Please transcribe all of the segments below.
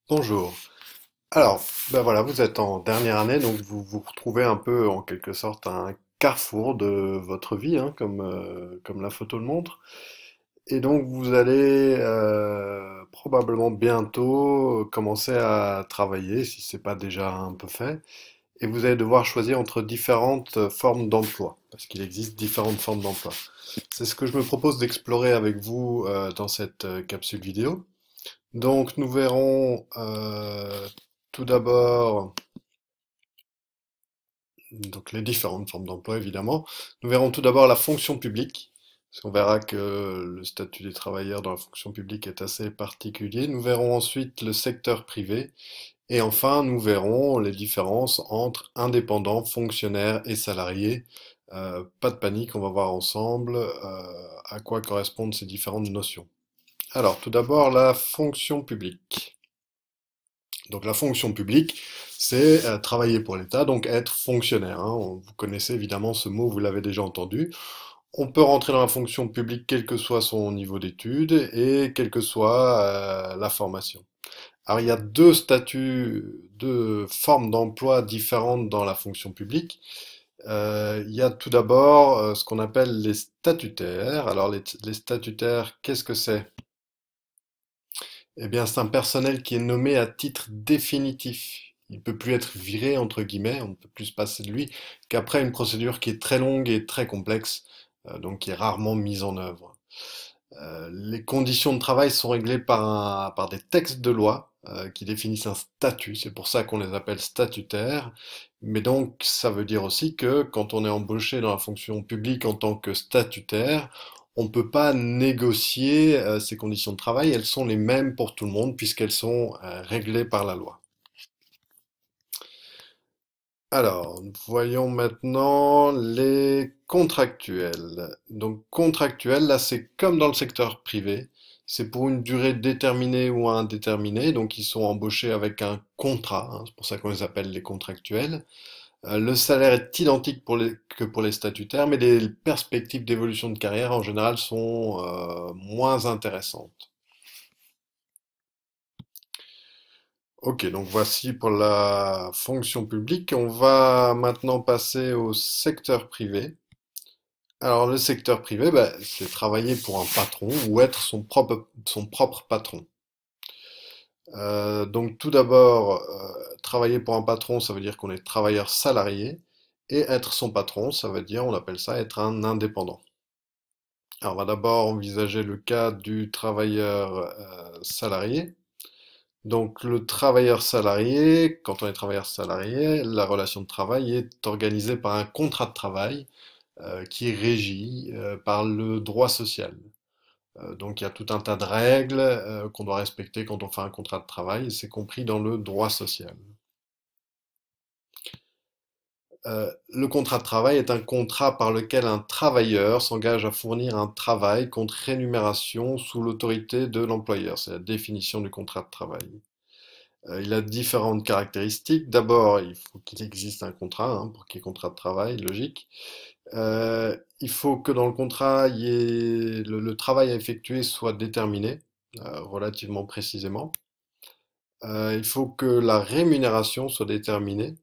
Bonjour. Alors, ben voilà, vous êtes en dernière année, donc vous vous retrouvez un peu en quelque sorte à un carrefour de votre vie, hein, comme la photo le montre. Et donc vous allez probablement bientôt commencer à travailler, si c'est pas déjà un peu fait, et vous allez devoir choisir entre différentes formes d'emploi, parce qu'il existe différentes formes d'emploi. C'est ce que je me propose d'explorer avec vous dans cette capsule vidéo. Donc nous verrons tout d'abord donc les différentes formes d'emploi évidemment. Nous verrons tout d'abord la fonction publique, parce qu'on verra que le statut des travailleurs dans la fonction publique est assez particulier. Nous verrons ensuite le secteur privé et enfin nous verrons les différences entre indépendants, fonctionnaires et salariés. Pas de panique, on va voir ensemble à quoi correspondent ces différentes notions. Alors tout d'abord la fonction publique. Donc la fonction publique, c'est travailler pour l'État, donc être fonctionnaire, hein. Vous connaissez évidemment ce mot, vous l'avez déjà entendu. On peut rentrer dans la fonction publique quel que soit son niveau d'études et quelle que soit la formation. Alors il y a deux statuts, deux formes d'emploi différentes dans la fonction publique. Il y a tout d'abord ce qu'on appelle les statutaires. Alors les statutaires, qu'est-ce que c'est? Eh bien, c'est un personnel qui est nommé à titre définitif. Il ne peut plus être viré, entre guillemets, on ne peut plus se passer de lui qu'après une procédure qui est très longue et très complexe, donc qui est rarement mise en œuvre. Les conditions de travail sont réglées par des textes de loi qui définissent un statut, c'est pour ça qu'on les appelle statutaires. Mais donc, ça veut dire aussi que quand on est embauché dans la fonction publique en tant que statutaire, on ne peut pas négocier ces conditions de travail, elles sont les mêmes pour tout le monde puisqu'elles sont réglées par la loi. Alors, voyons maintenant les contractuels. Donc, contractuels, là, c'est comme dans le secteur privé. C'est pour une durée déterminée ou indéterminée. Donc, ils sont embauchés avec un contrat, hein. C'est pour ça qu'on les appelle les contractuels. Le salaire est identique que pour les statutaires, mais les perspectives d'évolution de carrière, en général, sont moins intéressantes. Ok, donc voici pour la fonction publique. On va maintenant passer au secteur privé. Alors, le secteur privé, bah, c'est travailler pour un patron ou être son propre patron. Donc, tout d'abord, travailler pour un patron, ça veut dire qu'on est travailleur salarié. Et être son patron, ça veut dire, on appelle ça être un indépendant. Alors, on va d'abord envisager le cas du travailleur salarié. Donc, le travailleur salarié, quand on est travailleur salarié, la relation de travail est organisée par un contrat de travail qui est régi par le droit social. Donc il y a tout un tas de règles qu'on doit respecter quand on fait un contrat de travail, et c'est compris dans le droit social. Le contrat de travail est un contrat par lequel un travailleur s'engage à fournir un travail contre rémunération sous l'autorité de l'employeur. C'est la définition du contrat de travail. Il a différentes caractéristiques. D'abord, il faut qu'il existe un contrat, hein, pour qu'il y ait contrat de travail, logique. Il faut que dans le contrat, le travail à effectuer soit déterminé relativement précisément. Il faut que la rémunération soit déterminée.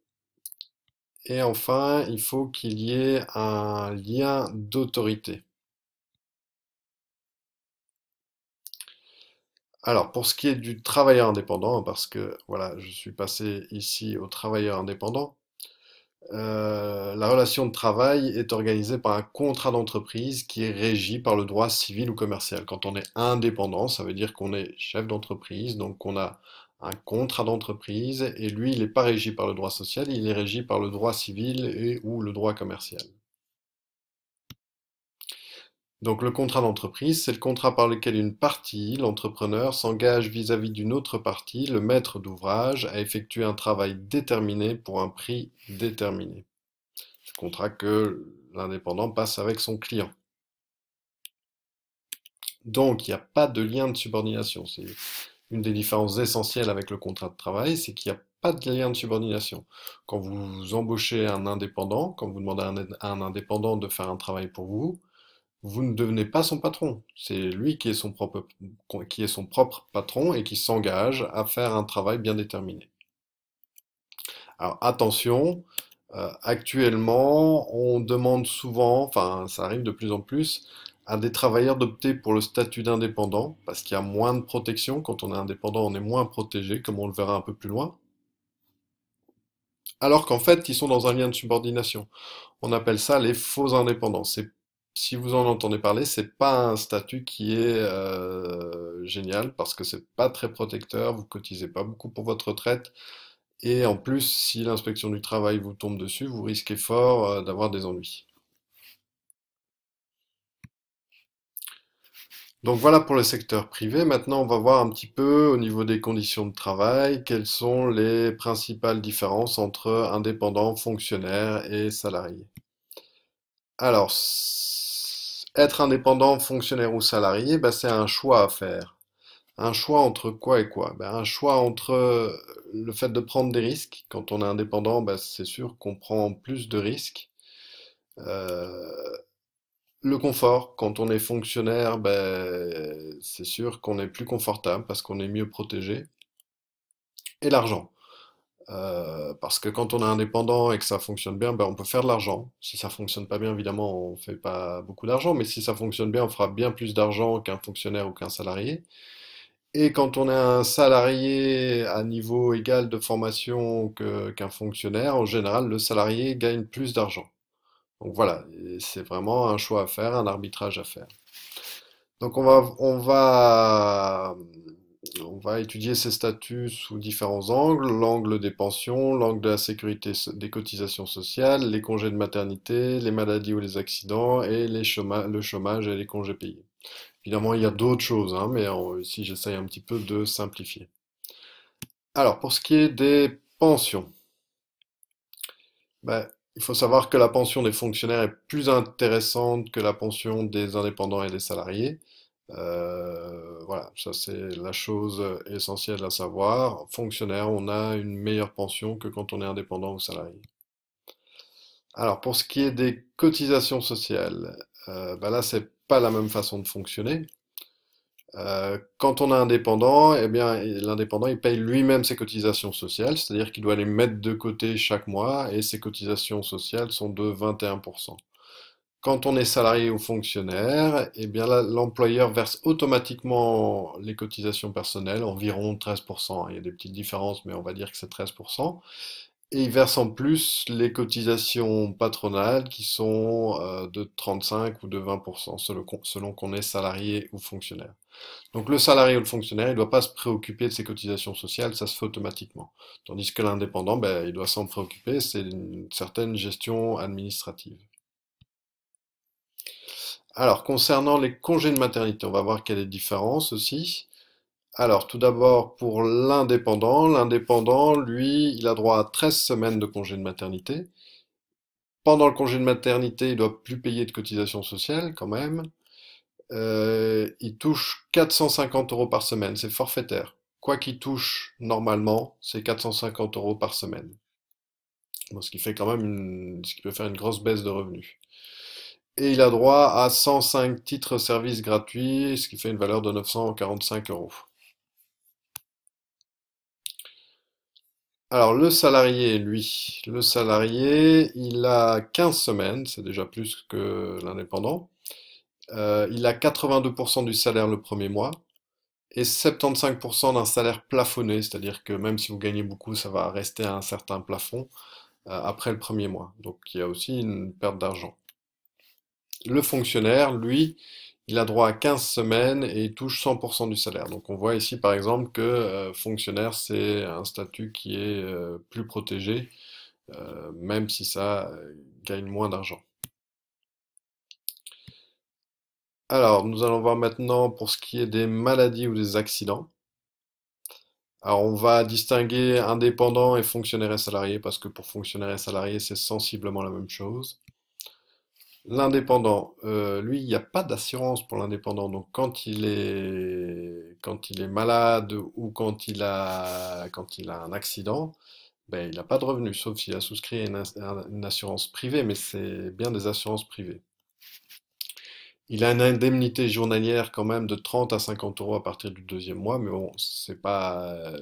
Et enfin, il faut qu'il y ait un lien d'autorité. Alors, pour ce qui est du travailleur indépendant, parce que voilà, je suis passé ici au travailleur indépendant, la relation de travail est organisée par un contrat d'entreprise qui est régi par le droit civil ou commercial. Quand on est indépendant, ça veut dire qu'on est chef d'entreprise, donc on a un contrat d'entreprise et lui, il n'est pas régi par le droit social, il est régi par le droit civil et ou le droit commercial. Donc le contrat d'entreprise, c'est le contrat par lequel une partie, l'entrepreneur, s'engage vis-à-vis d'une autre partie, le maître d'ouvrage, à effectuer un travail déterminé pour un prix déterminé. Contrat que l'indépendant passe avec son client. Donc, il n'y a pas de lien de subordination. C'est une des différences essentielles avec le contrat de travail, c'est qu'il n'y a pas de lien de subordination. Quand vous embauchez un indépendant, quand vous demandez à un indépendant de faire un travail pour vous, vous ne devenez pas son patron. C'est lui qui est son propre patron et qui s'engage à faire un travail bien déterminé. Alors attention, actuellement, on demande souvent, enfin ça arrive de plus en plus, à des travailleurs d'opter pour le statut d'indépendant, parce qu'il y a moins de protection. Quand on est indépendant, on est moins protégé, comme on le verra un peu plus loin. Alors qu'en fait, ils sont dans un lien de subordination. On appelle ça les faux indépendants. Si vous en entendez parler, c'est pas un statut qui est génial parce que c'est pas très protecteur, vous cotisez pas beaucoup pour votre retraite et en plus, si l'inspection du travail vous tombe dessus, vous risquez fort d'avoir des ennuis. Donc voilà pour le secteur privé. Maintenant, on va voir un petit peu au niveau des conditions de travail, quelles sont les principales différences entre indépendants, fonctionnaires et salariés. Alors, être indépendant, fonctionnaire ou salarié, bah, c'est un choix à faire. Un choix entre quoi et quoi? Ben, un choix entre le fait de prendre des risques. Quand on est indépendant, ben, c'est sûr qu'on prend plus de risques. Euh, le confort, quand on est fonctionnaire, ben, c'est sûr qu'on est plus confortable parce qu'on est mieux protégé. Et l'argent. Parce que quand on est indépendant et que ça fonctionne bien, ben, on peut faire de l'argent. Si ça fonctionne pas bien, évidemment, on fait pas beaucoup d'argent, mais si ça fonctionne bien, on fera bien plus d'argent qu'un fonctionnaire ou qu'un salarié. Et quand on est un salarié à niveau égal de formation qu'un fonctionnaire, en général, le salarié gagne plus d'argent. Donc voilà, et c'est vraiment un choix à faire, un arbitrage à faire. Donc on va étudier ces statuts sous différents angles, l'angle des pensions, l'angle de la sécurité des cotisations sociales, les congés de maternité, les maladies ou les accidents et le chômage et les congés payés. Évidemment, il y a d'autres choses, hein, mais ici j'essaye un petit peu de simplifier. Alors, pour ce qui est des pensions, ben, il faut savoir que la pension des fonctionnaires est plus intéressante que la pension des indépendants et des salariés. Voilà, ça c'est la chose essentielle à savoir. Fonctionnaire, on a une meilleure pension que quand on est indépendant ou salarié. Alors, pour ce qui est des cotisations sociales, ben là, c'est pas la même façon de fonctionner. Quand on est indépendant, eh bien, l'indépendant, il paye lui-même ses cotisations sociales, c'est-à-dire qu'il doit les mettre de côté chaque mois, et ses cotisations sociales sont de 21%. Quand on est salarié ou fonctionnaire, eh bien là, l'employeur verse automatiquement les cotisations personnelles, environ 13%. Il y a des petites différences, mais on va dire que c'est 13%. Et il verse en plus les cotisations patronales qui sont de 35 ou de 20%, selon qu'on est salarié ou fonctionnaire. Donc le salarié ou le fonctionnaire, il ne doit pas se préoccuper de ses cotisations sociales, ça se fait automatiquement. Tandis que l'indépendant, ben, il doit s'en préoccuper, c'est une certaine gestion administrative. Alors, concernant les congés de maternité, on va voir quelle est la différence aussi. Alors, tout d'abord, pour l'indépendant, lui, il a droit à 13 semaines de congé de maternité. Pendant le congé de maternité, il doit plus payer de cotisations sociales quand même. Il touche 450 euros par semaine, c'est forfaitaire. Quoi qu'il touche normalement, c'est 450 euros par semaine. Bon, ce qui fait quand même ce qui peut faire une grosse baisse de revenus. Et il a droit à 105 titres services gratuits, ce qui fait une valeur de 945 euros. Alors le salarié, lui, le salarié, il a 15 semaines, c'est déjà plus que l'indépendant. Il a 82% du salaire le premier mois et 75% d'un salaire plafonné, c'est-à-dire que même si vous gagnez beaucoup, ça va rester à un certain plafond après le premier mois. Donc il y a aussi une perte d'argent. Le fonctionnaire, lui, il a droit à 15 semaines et il touche 100% du salaire. Donc on voit ici par exemple que fonctionnaire, c'est un statut qui est plus protégé, même si ça gagne moins d'argent. Alors, nous allons voir maintenant pour ce qui est des maladies ou des accidents. Alors, on va distinguer indépendant et fonctionnaire et salarié parce que pour fonctionnaire et salarié, c'est sensiblement la même chose. L'indépendant, lui, il n'y a pas d'assurance pour l'indépendant. Donc, quand il est malade ou quand il a un accident, ben, il n'a pas de revenus, sauf s'il a souscrit à une assurance privée, mais c'est bien des assurances privées. Il a une indemnité journalière quand même de 30 à 50 euros à partir du deuxième mois, mais bon, c'est pas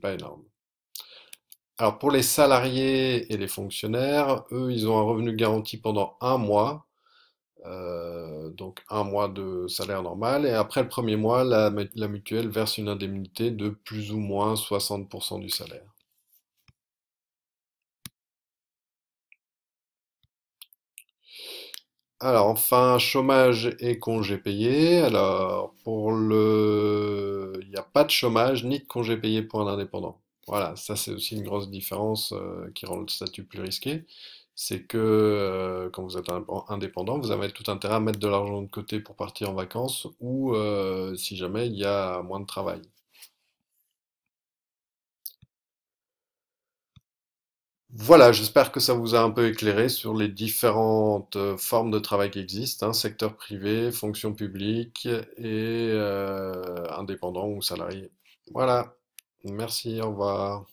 énorme. Alors pour les salariés et les fonctionnaires, eux, ils ont un revenu garanti pendant un mois, donc un mois de salaire normal, et après le premier mois, la mutuelle verse une indemnité de plus ou moins 60% du salaire. Alors, enfin, chômage et congés payés. Alors, il n'y a pas de chômage ni de congés payés pour un indépendant. Voilà, ça c'est aussi une grosse différence qui rend le statut plus risqué. C'est que quand vous êtes indépendant, vous avez tout intérêt à mettre de l'argent de côté pour partir en vacances ou si jamais il y a moins de travail. Voilà, j'espère que ça vous a un peu éclairé sur les différentes formes de travail qui existent, hein, secteur privé, fonction publique et indépendant ou salarié. Voilà, merci, au revoir.